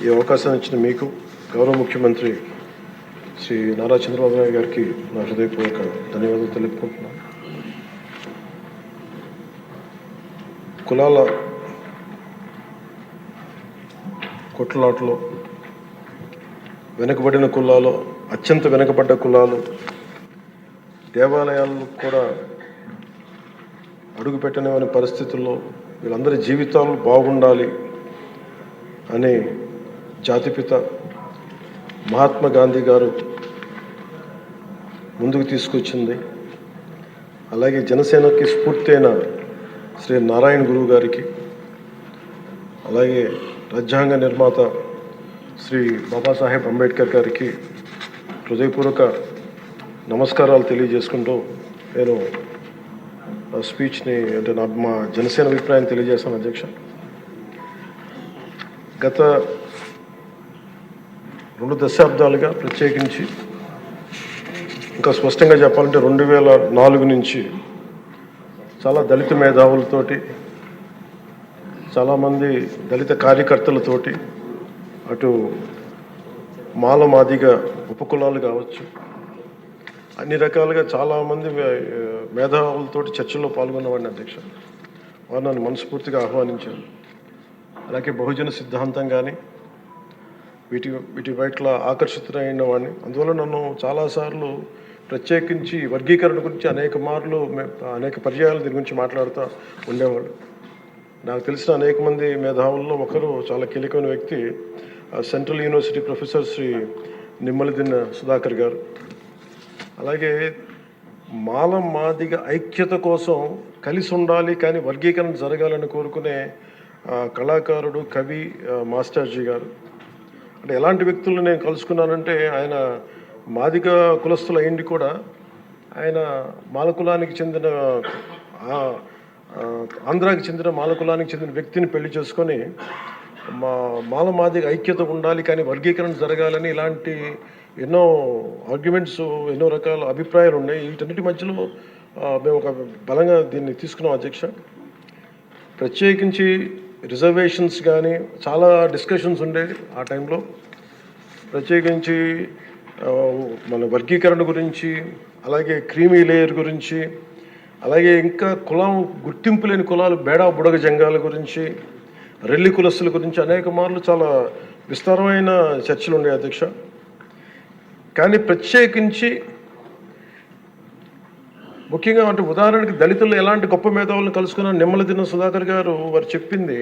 ఈ అవకాశం ఇచ్చిన మీకు గౌరవ ముఖ్యమంత్రి శ్రీ నారా చంద్రబాబు నాయుడు గారికి నా హృదయపూర్వక ధన్యవాదాలు తెలుపుకుంటున్నాను. కులాల కొట్లాటలో వెనుకబడిన కులాలు, అత్యంత వెనుకబడ్డ కులాలు దేవాలయాల్లో కూడా అడుగుపెట్టనివని పరిస్థితుల్లో వీళ్ళందరి జీవితాలు బాగుండాలి అని జాతిపిత మహాత్మా గాంధీ గారు ముందుకు తీసుకొచ్చింది. అలాగే జనసేనకి స్ఫూర్తి అయిన శ్రీ నారాయణ గురువు గారికి, అలాగే రాజ్యాంగ నిర్మాత శ్రీ బాబాసాహెబ్ అంబేద్కర్ గారికి హృదయపూర్వక నమస్కారాలు తెలియజేసుకుంటూ నేను స్పీచ్ని అంటే మా జనసేన అభిప్రాయం తెలియజేస్తాను. అధ్యక్ష, గత 2 దశాబ్దాలుగా ప్రత్యేకించి ఇంకా స్పష్టంగా చెప్పాలంటే 2004 నుంచి చాలా దళిత మేధావులతోటి, చాలామంది దళిత కార్యకర్తలతోటి, అటు మాల మాదిగ ఉపకులాలు కావచ్చు, అన్ని రకాలుగా చాలామంది మేధావులతోటి చర్చల్లో పాల్గొన్నవాడిని. అధ్యక్ష, వారు నన్ను మనస్ఫూర్తిగా ఆహ్వానించారు. అలాగే బహుజన సిద్ధాంతం కానీ వీటి పట్ల ఆకర్షితులైన వాడిని. అందువల్ల నన్ను చాలాసార్లు ప్రత్యేకించి వర్గీకరణ గురించి అనేక పర్యాయాలు దీని గురించి మాట్లాడుతూ ఉండేవాళ్ళు. నాకు తెలిసిన అనేక మంది మేధావుల్లో ఒకరు, చాలా కీలకమైన వ్యక్తి, central university professor Shri Nimmaladinna Sudhakar garu. అలాగే మాల మాదిగ ఐక్యత కోసం కలిసి ఉండాలి కానీ వర్గీకరణ జరగాలని కోరుకునే కళాకారుడు, కవి మాస్టర్జీ గారు. అంటే ఎలాంటి వ్యక్తులను నేను కలుసుకున్నానంటే, ఆయన మాదిగ కులస్తులు అయింది కూడా ఆయన మాల కులానికి చెందిన ఆంధ్రాకి చెందిన మాల కులానికి చెందిన వ్యక్తిని పెళ్లి చేసుకొని మాల మాదిగ ఐక్యత ఉండాలి కానీ వర్గీకరణ జరగాలని ఇలాంటి ఎన్నో ఆర్గ్యుమెంట్స్, ఎన్నో రకాల అభిప్రాయాలు ఉన్నాయి. వీటన్నిటి మధ్యలో మేము ఒక బలంగా దీన్ని తీసుకున్నాం. అధ్యక్ష, ప్రత్యేకించి రిజర్వేషన్స్ కానీ చాలా డిస్కషన్స్ ఉండేవి ఆ టైంలో. ప్రత్యేకించి మన వర్గీకరణ గురించి, అలాగే క్రీమీ లేయర్ గురించి, అలాగే ఇంకా కులం గుర్తింపు లేని కులాలు, బేడా బుడగ జంగాల గురించి, రెల్లి కులస్తుల గురించి అనేక మార్లు చాలా విస్తారమైన చర్చలు ఉండేవి. అధ్యక్ష, కానీ ప్రత్యేకించి ముఖ్యంగా అంటే ఉదాహరణకి దళితులు ఎలాంటి గొప్ప మేధావులను కలుసుకున్న నిమ్మలదిన్న సుధాకర్ గారు, వారు చెప్పింది,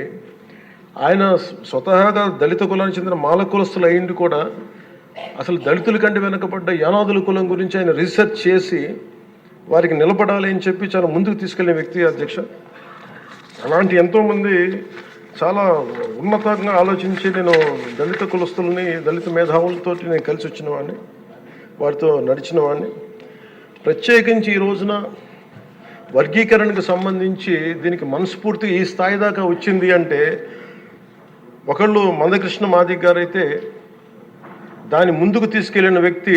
ఆయన స్వతహాగా దళిత కులానికి చెందిన మాల కులస్తులు అయింది కూడా అసలు దళితుల కంటే వెనకబడ్డ యానాదుల కులం గురించి ఆయన రీసెర్చ్ చేసి వారికి నిలబడాలి అని చెప్పి చాలా ముందుకు తీసుకెళ్లే వ్యక్తి. అధ్యక్ష, అలాంటి ఎంతోమంది చాలా ఉన్నతంగా ఆలోచించి నేను దళిత కులస్తుల్ని, దళిత మేధావులతో నేను కలిసి వచ్చిన వాడిని, వారితో నడిచిన వాడిని. ప్రత్యేకించి ఈ రోజున వర్గీకరణకు సంబంధించి దీనికి మనస్ఫూర్తిగా ఈ స్థాయి దాకా వచ్చింది అంటే, ఒకళ్ళు మందకృష్ణ మాదిగ గారు అయితే, దాన్ని ముందుకు తీసుకెళ్లిన వ్యక్తి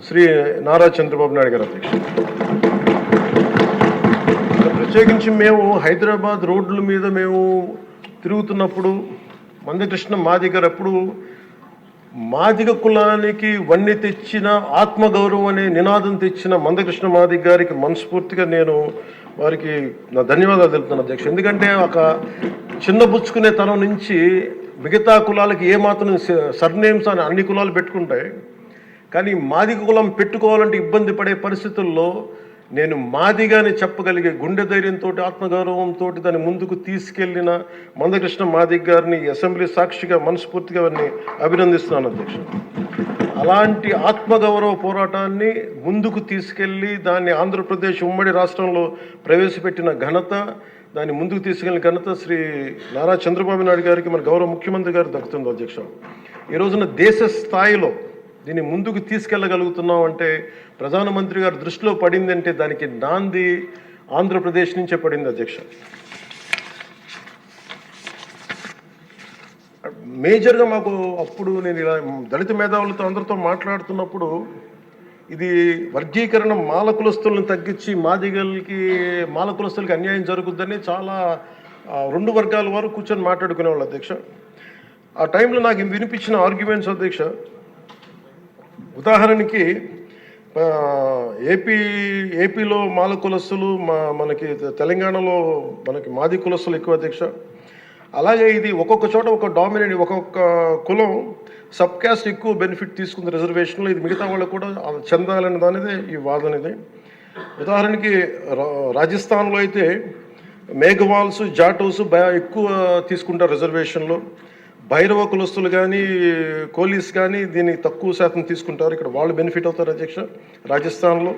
శ్రీ నారా చంద్రబాబు నాయుడు గారు. అధ్యక్ష, ప్రత్యేకించి మేము హైదరాబాద్ రోడ్ల మీద మేము తిరుగుతున్నప్పుడు మందకృష్ణ మాదిగ గారు అప్పుడు మాదిగ కులానికి వన్నె తెచ్చిన, ఆత్మగౌరవం అనే నినాదం తెచ్చిన మందకృష్ణ మాదిగ గారికి మనస్ఫూర్తిగా నేను వారికి నా ధన్యవాదాలు తెలుపుతాను. అధ్యక్ష, ఎందుకంటే ఒక చిన్నబుచ్చుకునే తనం నుంచి మిగతా కులాలకి ఏమాత్రం సర్నేమ్స్ అని అన్ని కులాలు పెట్టుకుంటాయి, కానీ మాదిగ కులం పెట్టుకోవాలంటే ఇబ్బంది పడే పరిస్థితుల్లో నేను మాదిగాని చెప్పగలిగే గుండె ధైర్యంతో, ఆత్మగౌరవంతో దాన్ని ముందుకు తీసుకెళ్లిన మందకృష్ణ మాదిగ గారిని అసెంబ్లీ సాక్షిగా మనస్ఫూర్తిగా వారిని అభినందిస్తున్నాను. అధ్యక్ష, అలాంటి ఆత్మగౌరవ పోరాటాన్ని ముందుకు తీసుకెళ్ళి దాన్ని ఆంధ్రప్రదేశ్ ఉమ్మడి రాష్ట్రంలో ప్రవేశపెట్టిన ఘనత, దాన్ని ముందుకు తీసుకెళ్లిన ఘనత శ్రీ నారా చంద్రబాబు నాయుడు గారికి, మన గౌరవ ముఖ్యమంత్రి గారు దక్కుతుంది. అధ్యక్ష, ఈ రోజున దేశ స్థాయిలో దీన్ని ముందుకు తీసుకెళ్ళగలుగుతున్నాం అంటే, ప్రధానమంత్రి గారు దృష్టిలో పడింది అంటే దానికి నాంది ఆంధ్రప్రదేశ్ నుంచే పడింది. అధ్యక్ష, మేజర్గా మాకు అప్పుడు నేను ఇలా దళిత మేధావులతో అందరితో మాట్లాడుతున్నప్పుడు, ఇది వర్గీకరణ మాల కులస్తులను తగ్గించి మాల కులస్తులకి అన్యాయం జరుగుద్దని చాలా 2 వర్గాల వారు కూర్చొని మాట్లాడుకునేవాళ్ళు. అధ్యక్ష, ఆ టైంలో నాకు వినిపించిన ఆర్గ్యుమెంట్స్ అధ్యక్ష, ఉదాహరణకి ఏపీలో మాల కులస్తులు, మనకి తెలంగాణలో మనకి మాది కులస్తులు ఎక్కువ అధ్యక్ష. అలాగే ఇది ఒక్కొక్క చోట ఒక డామినేట్, ఒక్కొక్క కులం సబ్ క్యాస్ట్ ఎక్కువ బెనిఫిట్ తీసుకుంది రిజర్వేషన్లో, ఇది మిగతా వాళ్ళకు కూడా చెందాలనే దానిదే ఈ వాదన ఇది. ఉదాహరణకి రాజస్థాన్లో అయితే మేఘవాల్స్, జాటోస్ ఎక్కువ తీసుకుంటారు రిజర్వేషన్లో. భైరవ కులస్తులు కానీ కోలీస్ కానీ దీన్ని తక్కువ శాతం తీసుకుంటారు, ఇక్కడ వాళ్ళు బెనిఫిట్ అవుతారు అధ్యక్ష రాజస్థాన్లో.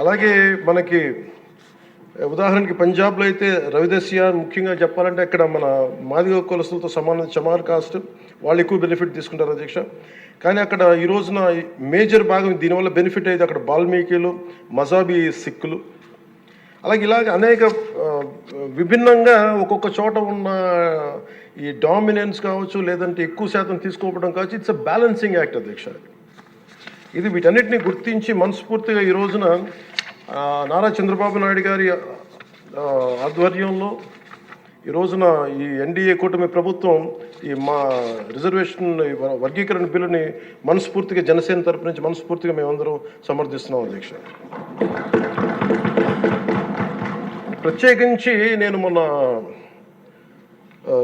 అలాగే మనకి ఉదాహరణకి పంజాబ్లో అయితే రవిదస్య, ముఖ్యంగా చెప్పాలంటే అక్కడ మన మాదిగ కులస్తులతో సమాన చమార్ కాస్ట్, వాళ్ళు ఎక్కువ బెనిఫిట్ తీసుకుంటారు అధ్యక్ష. కానీ అక్కడ ఈ రోజున మేజర్ భాగం దీనివల్ల బెనిఫిట్ అయితే అక్కడ బాల్మీకిలు, మజాబీ సిక్కులు. అలాగే ఇలాగ అనేక విభిన్నంగా ఒక్కొక్క చోట ఉన్న ఈ డామినెన్స్ కావచ్చు, లేదంటే ఎక్కువ శాతం తీసుకోవడం కావచ్చు, ఇట్స్ అ బ్యాలెన్సింగ్ యాక్ట్ అధ్యక్ష. ఇది వీటన్నిటిని గుర్తించి మనస్ఫూర్తిగా ఈ రోజున నారా చంద్రబాబు నాయుడు గారి ఆధ్వర్యంలో ఈ రోజున ఈ ఎన్డీఏ కూటమి ప్రభుత్వం ఈ మా రిజర్వేషన్ వర్గీకరణ బిల్లుని మనస్ఫూర్తిగా జనసేన తరపు నుంచి మనస్ఫూర్తిగా మేమందరం సమర్థిస్తున్నాం అధ్యక్ష. ప్రత్యేకించి నేను మొన్న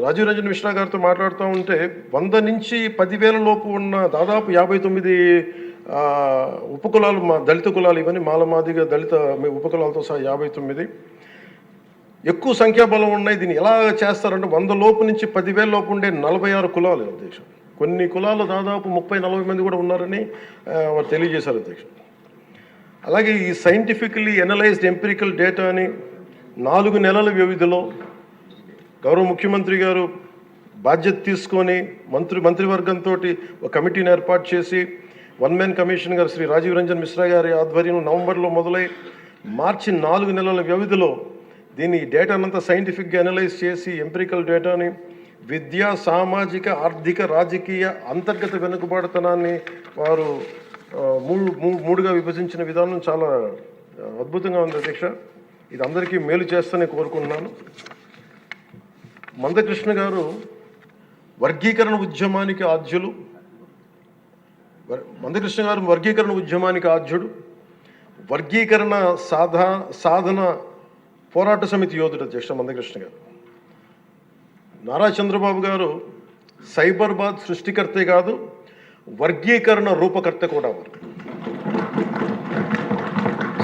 రాజీవ్ రంజన్ మిశ్రా గారితో మాట్లాడుతూ ఉంటే 100 నుంచి 10,000 లోపు ఉన్న దాదాపు 59 ఉపకులాలు, మా దళిత కులాలు, ఇవన్నీ మాలమాదిగా దళిత ఉపకులాలతో సహా 59 ఎక్కువ సంఖ్యాబలం ఉన్నాయి. దీన్ని ఎలా చేస్తారంటే 100 లోపు నుంచి 10,000 లోపు ఉండే 46 కులాలు అధ్యక్ష. కొన్ని కులాలు దాదాపు 30-40 మంది కూడా ఉన్నారని వారు తెలియజేశారు అధ్యక్ష. అలాగే ఈ సైంటిఫికలీ ఎనలైజ్డ్ ఎంపిరికల్ డేటాని 4 నెలల వ్యవధిలో గౌరవ ముఖ్యమంత్రి గారు బాధ్యత తీసుకొని మంత్రివర్గంతో ఒక కమిటీని ఏర్పాటు చేసి, 1 మ్యాన్ కమిషన్ గారు శ్రీ రాజీవ్ రంజన్ మిశ్రా గారి ఆధ్వర్యంలో నవంబర్లో మొదలై మార్చి 4 నెలల వ్యవధిలో దీన్ని డేటానంతా సైంటిఫిక్గా అనలైజ్ చేసి ఎంపిరికల్ డేటాని విద్యా, సామాజిక, ఆర్థిక, రాజకీయ అంతర్గత వెనుకబాటుతనాన్ని వారు మూడుగా విభజించిన విధానం చాలా అద్భుతంగా ఉంది అధ్యక్ష. ఇది అందరికీ మేలు చేస్తూనే కోరుకుంటున్నాను. మందకృష్ణ గారు వర్గీకరణ ఉద్యమానికి ఆద్యులు. మందకృష్ణ గారు వర్గీకరణ ఉద్యమానికి ఆద్యుడు, వర్గీకరణ సాధన పోరాట సమితి యోధుడు అధ్యక్ష మందకృష్ణ గారు. నారా చంద్రబాబు గారు సైబరాబాద్ సృష్టికర్తే కాదు, వర్గీకరణ రూపకర్త కూడా వారు.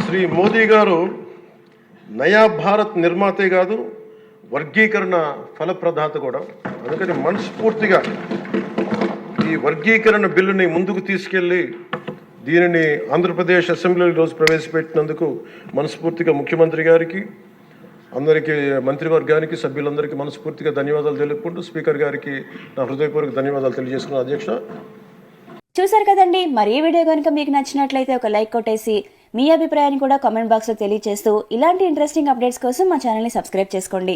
శ్రీ మోదీ గారు నయా భారత్ నిర్మాతే కాదు, వర్గీకరణ ఫలప్రదాత కూడా. అందుకని మనస్ఫూర్తిగా ఈ వర్గీకరణ బిల్లుని ముందుకు తీసుకెళ్ళి దీనిని ఆంధ్రప్రదేశ్ అసెంబ్లీలో ఈరోజు ప్రవేశపెట్టినందుకు మనస్ఫూర్తిగా ముఖ్యమంత్రి గారికి, అందరికీ, మంత్రివర్గానికి, సభ్యులందరికీ మనస్ఫూర్తిగా ధన్యవాదాలు తెలుపుకుంటూ స్పీకర్ గారికి నా హృదయపూర్వక ధన్యవాదాలు తెలియజేసుకున్నాను అధ్యక్ష. చూసారు కదండి, మరి ఈ వీడియో కనుక మీకు నచ్చినట్లయితే ఒక లైక్ కొట్టేసి మీ అభిప్రాయాన్ని కూడా కామెంట్ బాక్స్లో తెలియజేస్తూ ఇలాంటి ఇంట్రెస్టింగ్ అప్డేట్స్ కోసం మా ఛానల్ని సబ్స్క్రైబ్ చేసుకోండి.